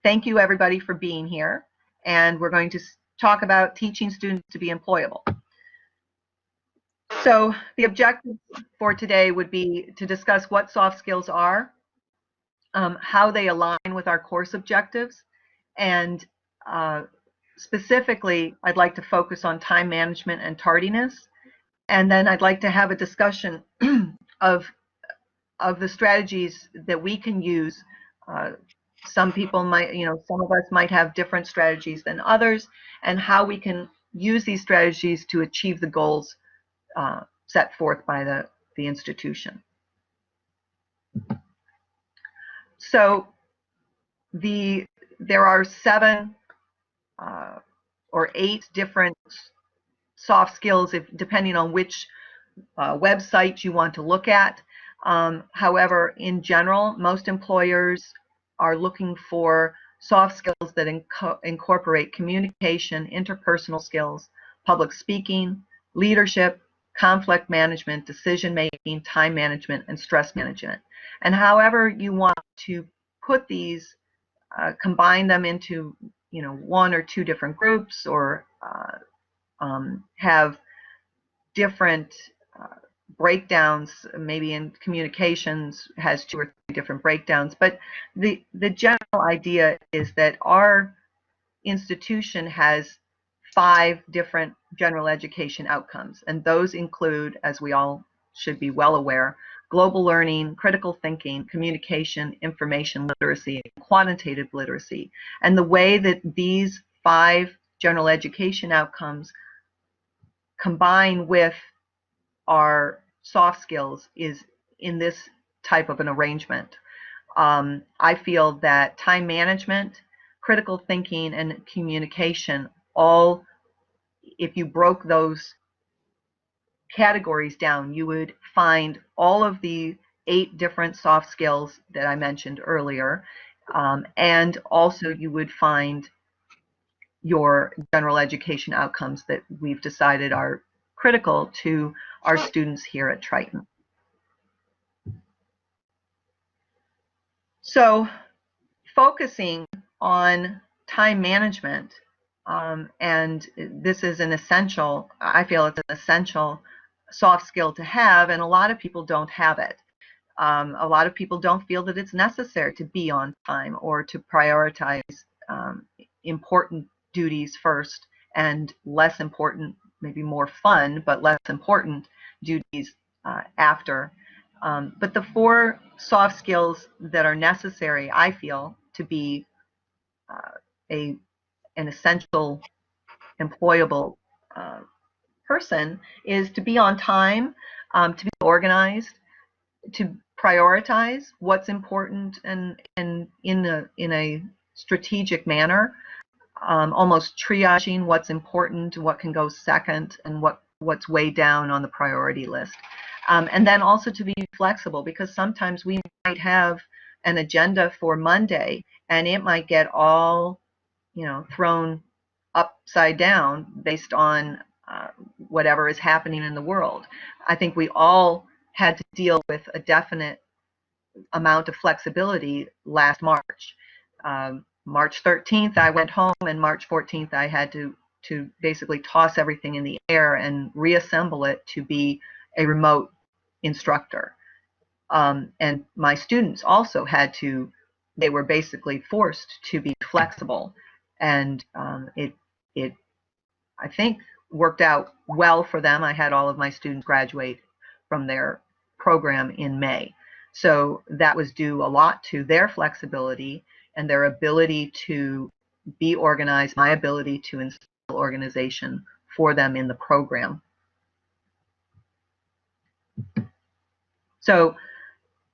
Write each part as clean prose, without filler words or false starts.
thank you everybody for being here, and we're going to talk about teaching students to be employable. So the objective for today would be to discuss what soft skills are, how they align with our course objectives, and specifically I'd like to focus on time management and tardiness, and then I'd like to have a discussion of the strategies that we can use. Some people might, some of us might have different strategies than others, and how we can use these strategies to achieve the goals set forth by the institution. So there are 7 or 8 different soft skills, depending on which website you want to look at. However, in general, most employers are looking for soft skills that incorporate communication, interpersonal skills, public speaking, leadership, conflict management, decision making, time management, and stress management. And however you want to put these, combine them into 1 or 2 different groups, or have different breakdowns. Maybe in communications has 2 or 3 different breakdowns, but the general idea is that our institution has 5 different general education outcomes, and those include, as we all should be well aware, global learning, critical thinking, communication, information literacy, and quantitative literacy. And the way that these 5 general education outcomes combine with our soft skills is in this type of an arrangement. I feel that time management, critical thinking, and communication, all, if you broke those categories down, you would find all of the 8 different soft skills that I mentioned earlier, and also you would find your general education outcomes that we've decided are critical to our students here at Triton. So focusing on time management, and this is an essential, I feel it's an essential soft skill to have, and a lot of people don't have it. A lot of people don't feel that it's necessary to be on time or to prioritize important duties first and less important, maybe more fun, but less important duties after. But the 4 soft skills that are necessary, I feel, to be an essential employable person is to be on time, to be organized, to prioritize what's important, and in a strategic manner, almost triaging what's important, what can go second, and what's way down on the priority list. And then also to be flexible, because sometimes we might have an agenda for Monday and it might get all thrown upside down based on whatever is happening in the world. I think we all had to deal with a definite amount of flexibility last March. March 13th I went home, and March 14th I had to basically toss everything in the air and reassemble it to be a remote instructor. And my students also had to, they were basically forced to be flexible, and it I think worked out well for them. I had all of my students graduate from their program in May. So that was due a lot to their flexibility and their ability to be organized, my ability to instill organization for them in the program. So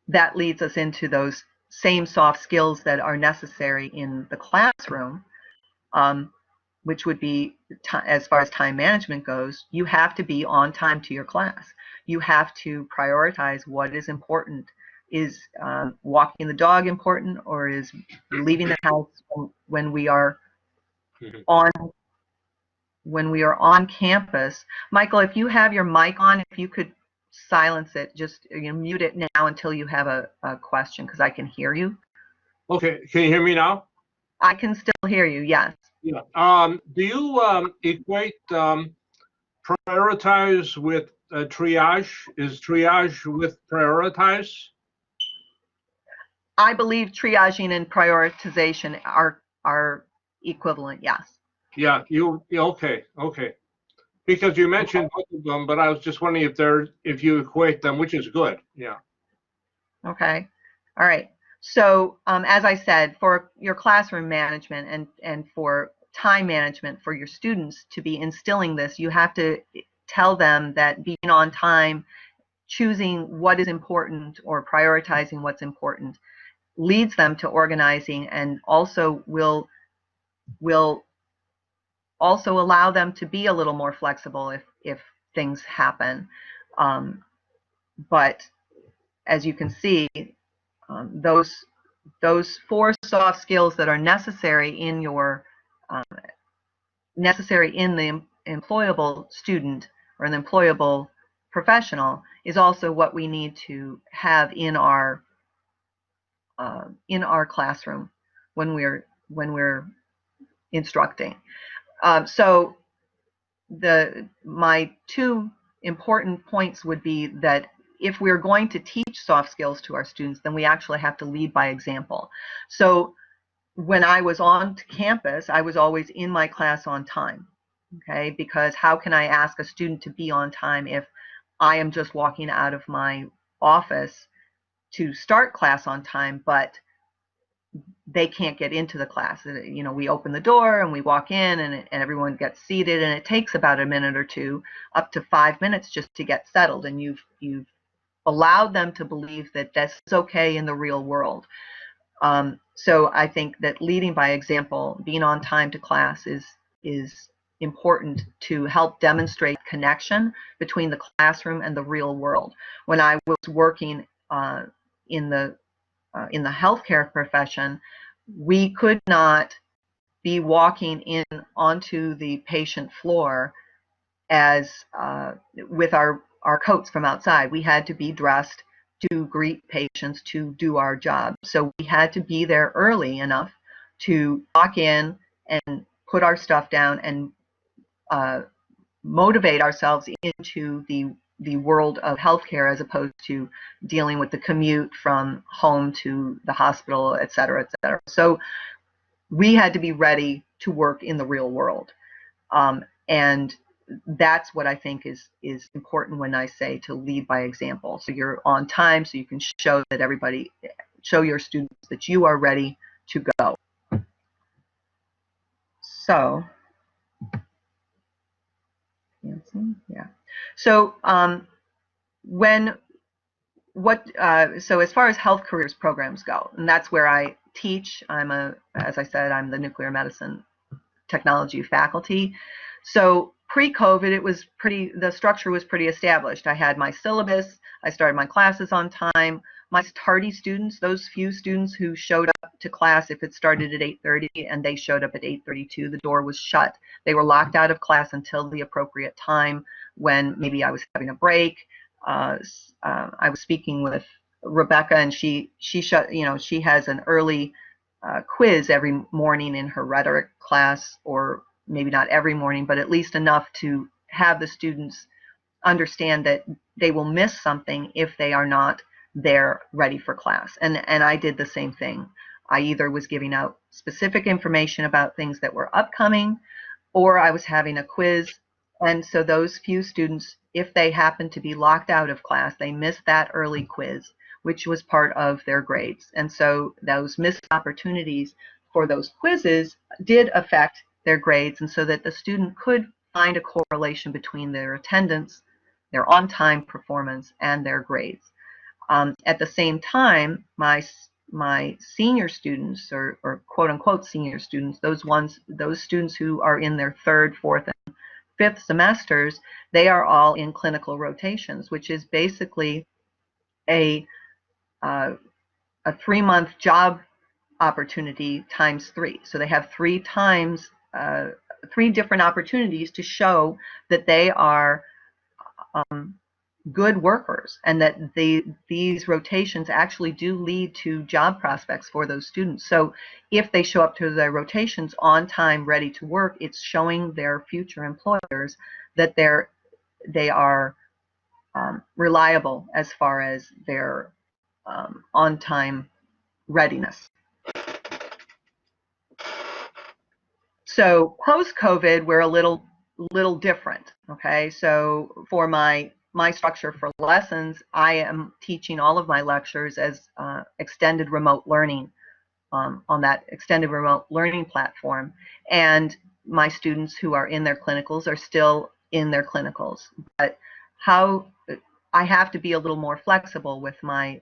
that leads us into those same soft skills that are necessary in the classroom, which would be, as far as time management goes, you have to be on time to your class. You have to prioritize what is important. Is walking the dog important, or is leaving the house when we are on campus? Michael, if you have your mic on, if you could silence it, just mute it now until you have a question, because I can hear you. Okay, can you hear me now? I can still hear you, yes. Yeah. Do you equate prioritize with triage? Is triage with prioritize? I believe triaging and prioritization are equivalent, yes. Yeah, okay, okay. Because you mentioned both of them, but I was just wondering if you equate them, which is good. Yeah. Okay. All right. So as I said, for your classroom management and for time management for your students to be instilling this, you have to tell them that being on time, choosing what is important or prioritizing what's important leads them to organizing, and also will also allow them to be a little more flexible if things happen. But as you can see, those 4 soft skills that are necessary in your necessary in the employable student or an employable professional is also what we need to have in our classroom when we're instructing. So my 2 important points would be that if we're going to teach soft skills to our students, then we actually have to lead by example. So when I was on campus, I was always in my class on time, okay? Because how can I ask a student to be on time if I am just walking out of my office to start class on time, but they can't get into the class? You know, we open the door and we walk in, and everyone gets seated, and it takes about a minute or two, up to 5 minutes just to get settled, and you've allowed them to believe that this is okay in the real world. So I think that leading by example, being on time to class is important to help demonstrate connection between the classroom and the real world. When I was working in the healthcare profession, we could not be walking in onto the patient floor as with our coats from outside. We had to be dressed to greet patients, to do our job. So we had to be there early enough to walk in and put our stuff down and motivate ourselves into the world of healthcare, as opposed to dealing with the commute from home to the hospital, et cetera, et cetera. So we had to be ready to work in the real world. And that's what I think is important when I say to lead by example. So you're on time, so you can show that show your students that you are ready to go. So, yeah. So so as far as health careers programs go, and that's where I teach. As I said, I'm the nuclear medicine technology faculty. So pre-COVID, the structure was pretty established. I had my syllabus, I started my classes on time. My tardy students, those few students who showed up to class, if it started at 8:30 and they showed up at 8:32, the door was shut. They were locked out of class until the appropriate time, when maybe I was having a break. I was speaking with Rebecca, and she has an early quiz every morning in her rhetoric class, or maybe not every morning, but at least enough to have the students understand that they will miss something if they are not there ready for class. And I did the same thing. I either was giving out specific information about things that were upcoming, or I was having a quiz. And so those few students, if they happened to be locked out of class, they missed that early quiz, which was part of their grades. And so those missed opportunities for those quizzes did affect their grades, and so that the student could find a correlation between their attendance, their on-time performance, and their grades. At the same time, my senior students, or quote unquote senior students, those students who are in their 3rd, 4th, and 5th semesters, they are all in clinical rotations, which is basically a 3-month job opportunity times 3. So they have 3 different opportunities to show that they are good workers, and that these rotations actually do lead to job prospects for those students. So if they show up to their rotations on time, ready to work, it's showing their future employers that they are reliable as far as their on-time readiness. So post-COVID, we're a little different. Okay, so for my structure for lessons, I am teaching all of my lectures as extended remote learning on that extended remote learning platform, and my students who are in their clinicals are still in their clinicals. But how I have to be a little more flexible with my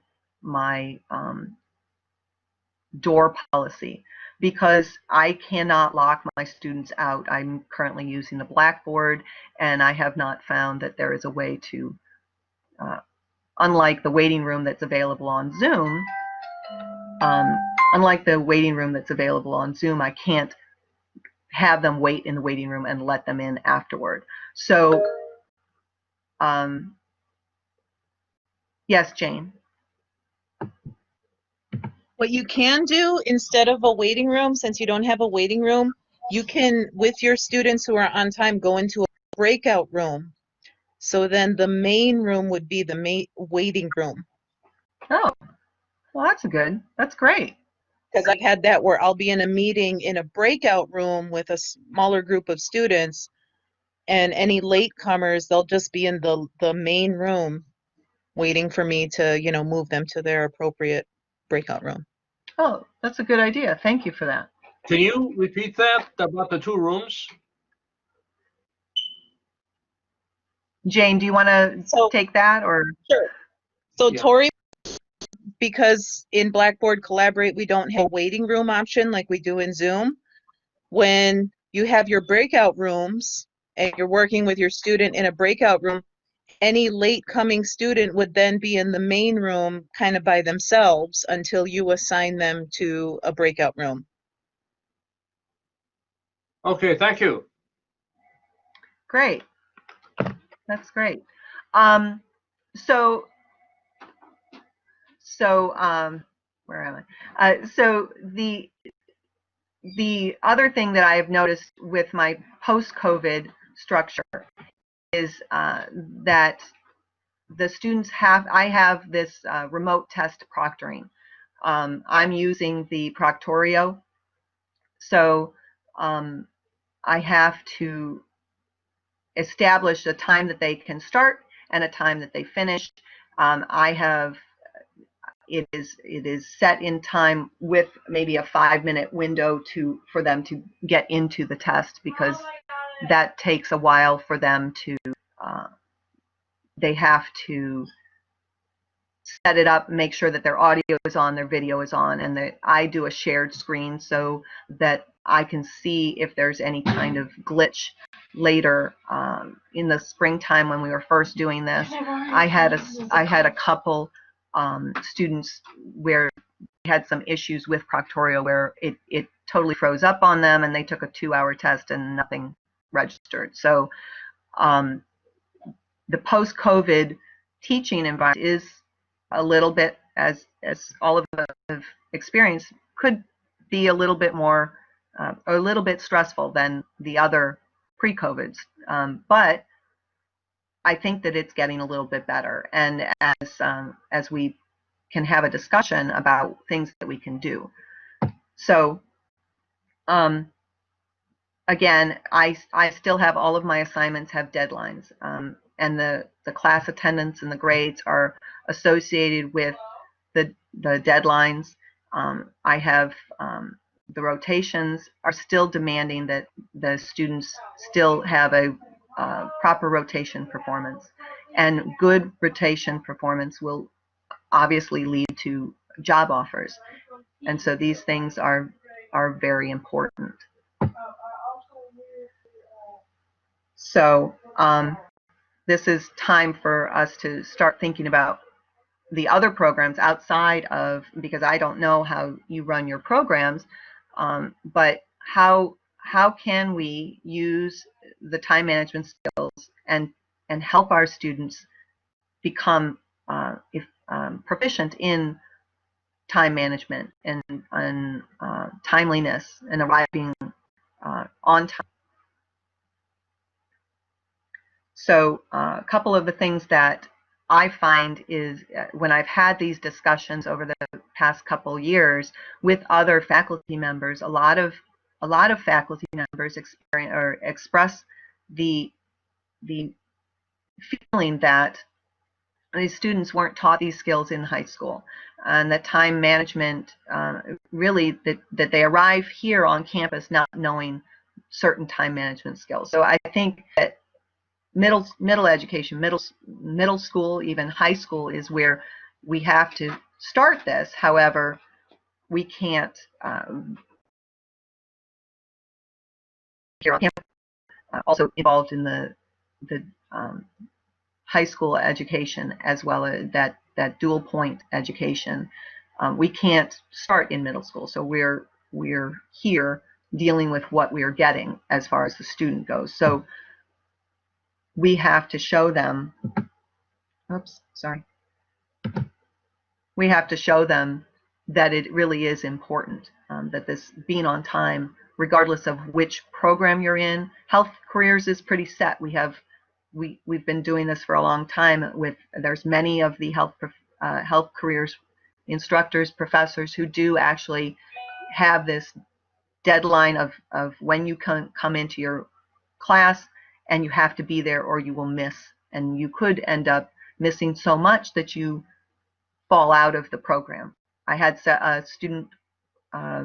door policy, because I cannot lock my students out. I'm currently using the Blackboard, and I have not found that there is a way to, unlike the waiting room that's available on Zoom, I can't have them wait in the waiting room and let them in afterward. So, yes, Jane. What you can do instead of a waiting room, since you don't have a waiting room, you can, with your students who are on time, go into a breakout room. So then the main room would be the waiting room. Oh, well, that's great. Because I've had that where I'll be in a meeting in a breakout room with a smaller group of students, and any latecomers, they'll just be in the main room waiting for me to, move them to their appropriate breakout room. Oh, that's a good idea. Thank you for that. Can you repeat that about the 2 rooms? Jane, do you want to take that, or? Sure. So Yeah. Tory, because in Blackboard Collaborate, we don't have a waiting room option like we do in Zoom. When you have your breakout rooms and you're working with your student in a breakout room, any late coming student would then be in the main room kind of by themselves until you assign them to a breakout room. Okay, thank you. Great. That's great. Where am I? So the other thing that I have noticed with my post-COVID structure is that the students I have this remote test proctoring. I'm using the Proctorio, so I have to establish a time that they can start and a time that they finish. It is set in time with maybe a 5-minute window for them to get into the test, because that takes a while for them to, they have to set it up, make sure that their audio is on, their video is on, and I do a shared screen so that I can see if there's any kind of glitch later. In the springtime when we were first doing this, I had a couple students where they had some issues with Proctorio where it totally froze up on them, and they took a 2-hour test and nothing registered. So the post-COVID teaching environment is a little bit, as all of us have experienced, could be a little bit more, a little bit stressful than the other pre-COVIDs. But I think that it's getting a little bit better, and as we can have a discussion about things that we can do. So again, I still have all of my assignments have deadlines, and the class attendance and the grades are associated with the deadlines. I have the rotations are still demanding that the students still have a proper rotation performance, and good rotation performance will obviously lead to job offers, and so these things are very important. So this is time for us to start thinking about the other programs outside of, because I don't know how you run your programs, but how can we use the time management skills and help our students become proficient in time management and timeliness and arriving on time. So a couple of the things that I find is when I've had these discussions over the past couple years with other faculty members, a lot of faculty members express the feeling that these students weren't taught these skills in high school, and that time management really that they arrive here on campus not knowing certain time management skills. So I think that middle education, middle school, even high school is where we have to start this. However, we can't here on campus, also involved in the high school education as well as that dual point education. We can't start in middle school, so we're here dealing with what we're getting as far as the student goes. So we have to show them, we have to show them that it really is important, that this being on time, regardless of which program you're in. Health careers is pretty set. We've been doing this for a long time. There's many of the health careers instructors, professors who do actually have this deadline of when you come into your class, and you have to be there or you will miss, and you could end up missing so much that you fall out of the program. I had a student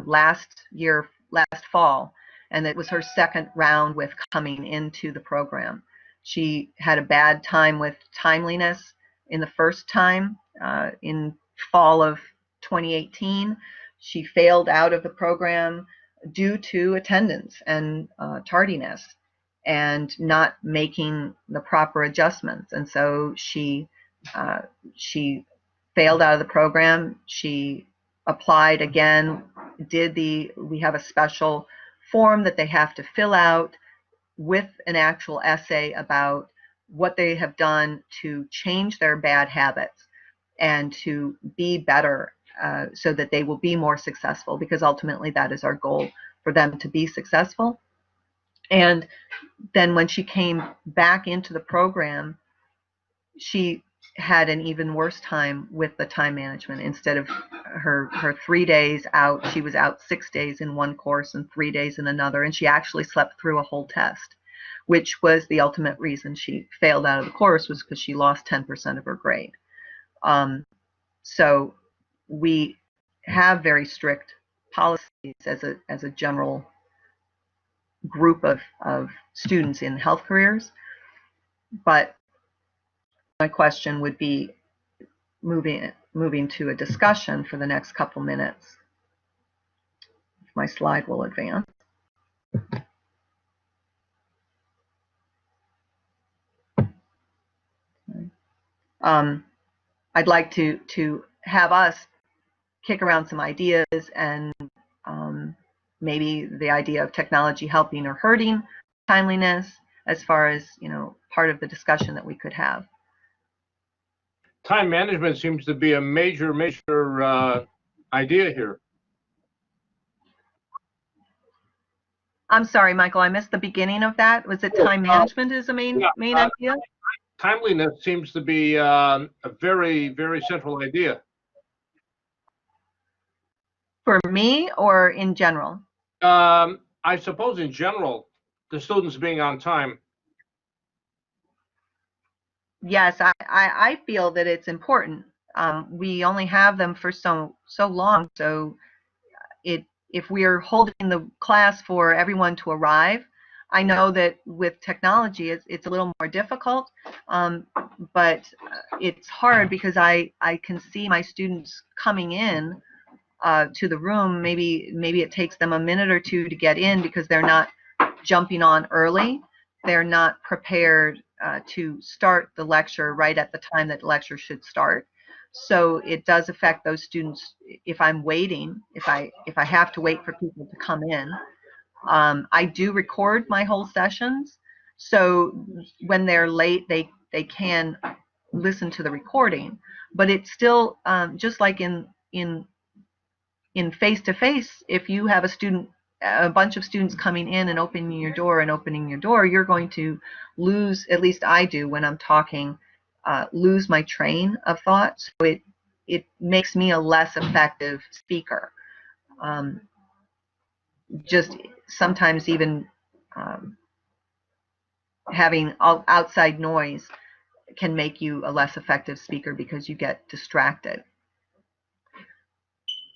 last fall, and it was her second round with coming into the program. She had a bad time with timeliness in the first time in fall of 2018. She failed out of the program due to attendance and tardiness and not making the proper adjustments. And so she failed out of the program. She applied again, we have a special form that they have to fill out with an actual essay about what they have done to change their bad habits and to be better so that they will be more successful, because ultimately that is our goal, for them to be successful. And then when she came back into the program, she had an even worse time with the time management. Instead of her 3 days out, she was out 6 days in one course and 3 days in another, and she actually slept through a whole test, which was the ultimate reason she failed out of the course, was because she lost 10% of her grade. So we have very strict policies as a general group of students in health careers, but my question would be moving to a discussion for the next couple minutes. If my slide will advance. I'd like to have us kick around some ideas, and maybe the idea of technology helping or hurting timeliness, as far as, part of the discussion that we could have. Time management seems to be a major idea here. I'm sorry, Michael, I missed the beginning of that. Was it time management is the main idea? Timeliness seems to be a very, very central idea. For me, or in general? I suppose in general, the students being on time. Yes, I feel that it's important. We only have them for so long, so if we're holding the class for everyone to arrive, I know that with technology it's a little more difficult, but it's hard because I can see my students coming in to the room. Maybe it takes them a minute or two to get in because they're not jumping on early. They're not prepared to start the lecture right at the time that the lecture should start. So it does affect those students. If I'm waiting, if I have to wait for people to come in, I do record my whole sessions. So when they're late, they can listen to the recording. But it's still just like in face-to-face, if you have a bunch of students coming in and opening your door, you're going to lose, at least I do when I'm talking, lose my train of thought. So it makes me a less effective speaker. Just sometimes even having outside noise can make you a less effective speaker because you get distracted.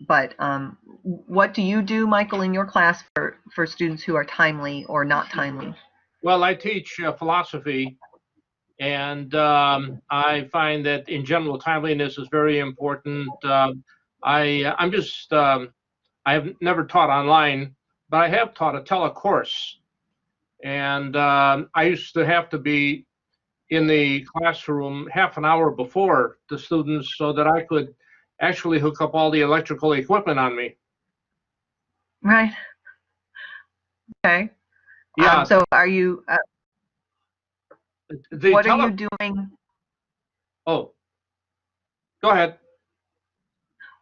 But what do you do, Michael, in your class for students who are timely or not timely? Well, I teach philosophy, and I find that in general timeliness is very important. I have never taught online, but I have taught a telecourse, and I used to have to be in the classroom half an hour before the students so that I could actually hook up all the electrical equipment on me. Right. Okay. Yeah. So are you, what are you doing? Oh, go ahead.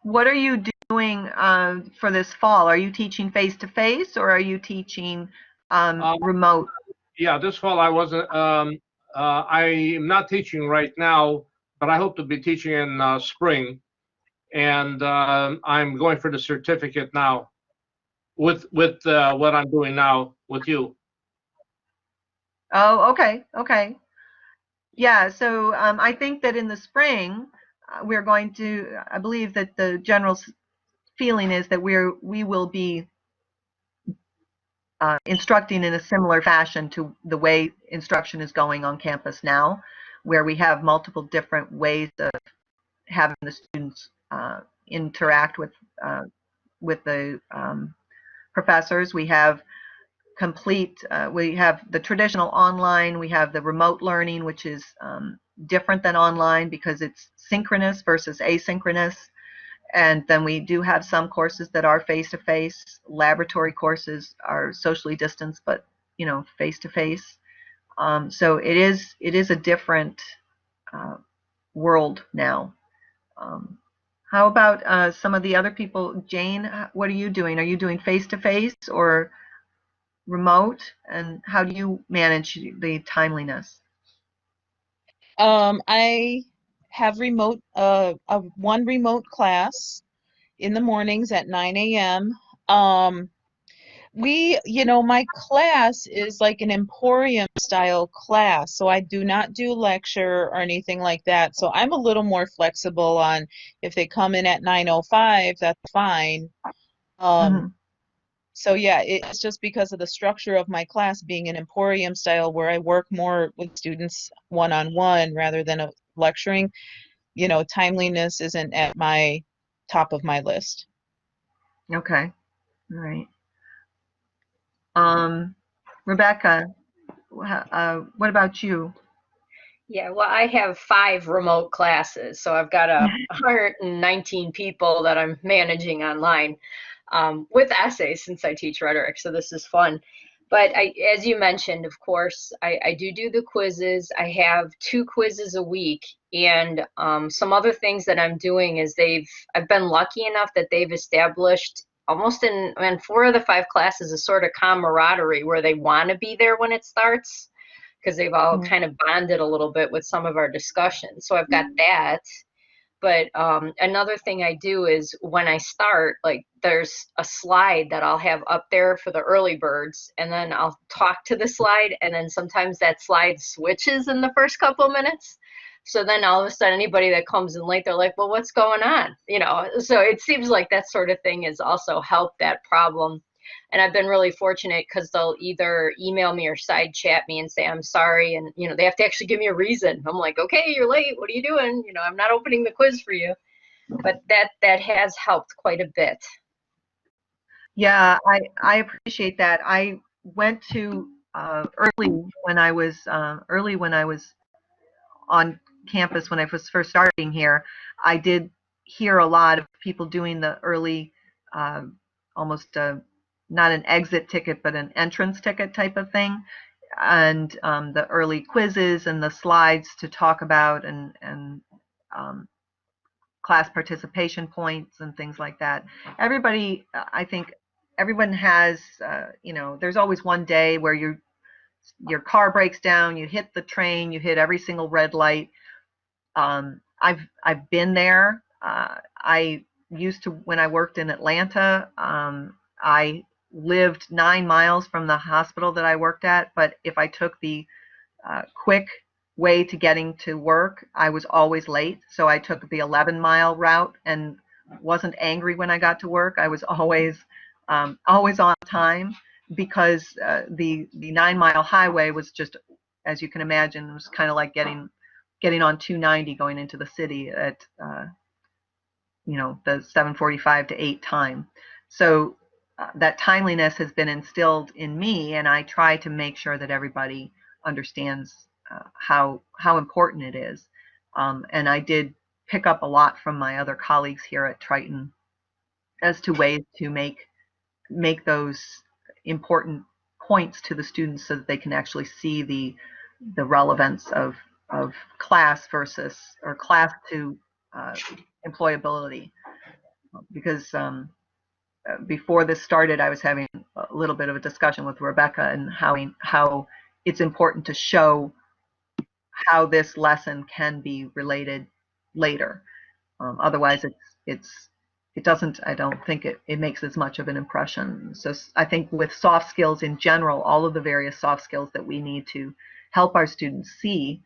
What are you doing for this fall? Are you teaching face-to-face or are you teaching remote? Yeah, this fall I wasn't, I am not teaching right now, but I hope to be teaching in spring. And I'm going for the certificate now with what I'm doing now with you. Oh, okay. Okay. Yeah. So I think that in the spring, we're going to, I believe that the general feeling is that we will be instructing in a similar fashion to the way instruction is going on campus now, where we have multiple different ways of having the students interact with the professors. We have we have the traditional online, we have the remote learning, which is different than online because it's synchronous versus asynchronous. And then we do have some courses that are face-to-face. Laboratory courses are socially distanced, but face-to-face. So it is a different world now. How about some of the other people? Jane, what are you doing? Are you doing face-to-face or remote? And how do you manage the timeliness? I have one remote class in the mornings at 9 a.m. My class is like an emporium style class, so I do not do lecture or anything like that. So I'm a little more flexible on if they come in at 9:05, that's fine. Mhm. So yeah, it's just because of the structure of my class being an emporium style where I work more with students one-on-one rather than lecturing. Timeliness isn't at my top of my list. Okay. All right. Rebecca, what about you? Yeah, well, I have 5 remote classes, so I've got 119 people that I'm managing online with essays since I teach rhetoric, so this is fun. But as you mentioned, of course, I do the quizzes. I have 2 quizzes a week, and some other things that I'm doing is I've been lucky enough that they've established almost in 4 of the 5 classes a sort of camaraderie where they want to be there when it starts because they've all kind of bonded a little bit with some of our discussions. So I've got that. But another thing I do is when I start, like there's a slide that I'll have up there for the early birds, and then I'll talk to the slide, and then sometimes that slide switches in the first couple minutes. So then all of a sudden, anybody that comes in late, they're like, well, what's going on? So it seems like that sort of thing has also helped that problem. And I've been really fortunate because they'll either email me or side chat me and say, I'm sorry. And, they have to actually give me a reason. I'm like, okay, you're late. What are you doing? I'm not opening the quiz for you. But that has helped quite a bit. Yeah, I appreciate that. I went to early when I was on campus when I was first starting here. I did hear a lot of people doing the early, almost not an exit ticket, but an entrance ticket type of thing. and the early quizzes and the slides to talk about, and class participation points and things like that. Everybody, I think everyone has, there's always one day where your car breaks down, you hit the train, you hit every single red light. I've been there. I used to, when I worked in Atlanta, I lived 9 miles from the hospital that I worked at, but if I took the quick way to getting to work, I was always late. So I took the 11-mile route and wasn't angry when I got to work. I was always on time, because the 9-mile highway was just, as you can imagine, it was kind of like getting on 290 going into the city at the 7:45 to 8 time. So that timeliness has been instilled in me, and I try to make sure that everybody understands how important it is. And I did pick up a lot from my other colleagues here at Triton as to ways to make those important points to the students so that they can actually see the relevance of class class to employability. Because before this started, I was having a little bit of a discussion with Rebecca and how it's important to show how this lesson can be related later. Otherwise, it doesn't, I don't think it makes as much of an impression. So I think with soft skills in general, all of the various soft skills that we need to help our students see,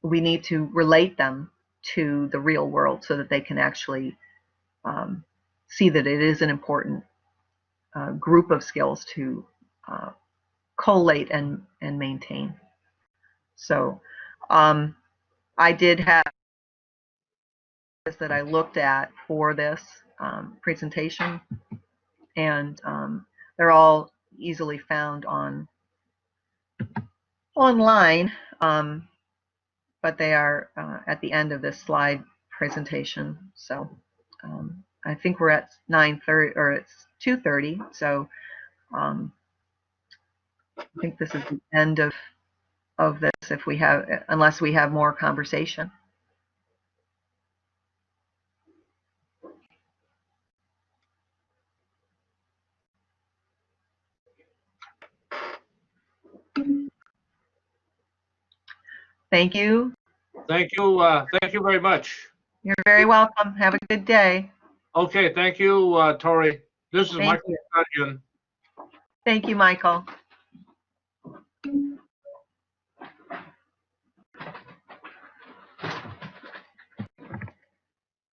we need to relate them to the real world so that they can actually see that it is an important group of skills to collate and maintain. So I did have that I looked at for this presentation, and they're all easily found online, but they are at the end of this slide presentation. So I think we're at 9:30, or it's 2:30. So I think this is the end of this, unless we have more conversation. Thank you. Thank you. Thank you very much. You're very welcome. Have a good day. Okay, thank you, Tory. This is Thank Michael you. Cudgeon. Thank you, Michael.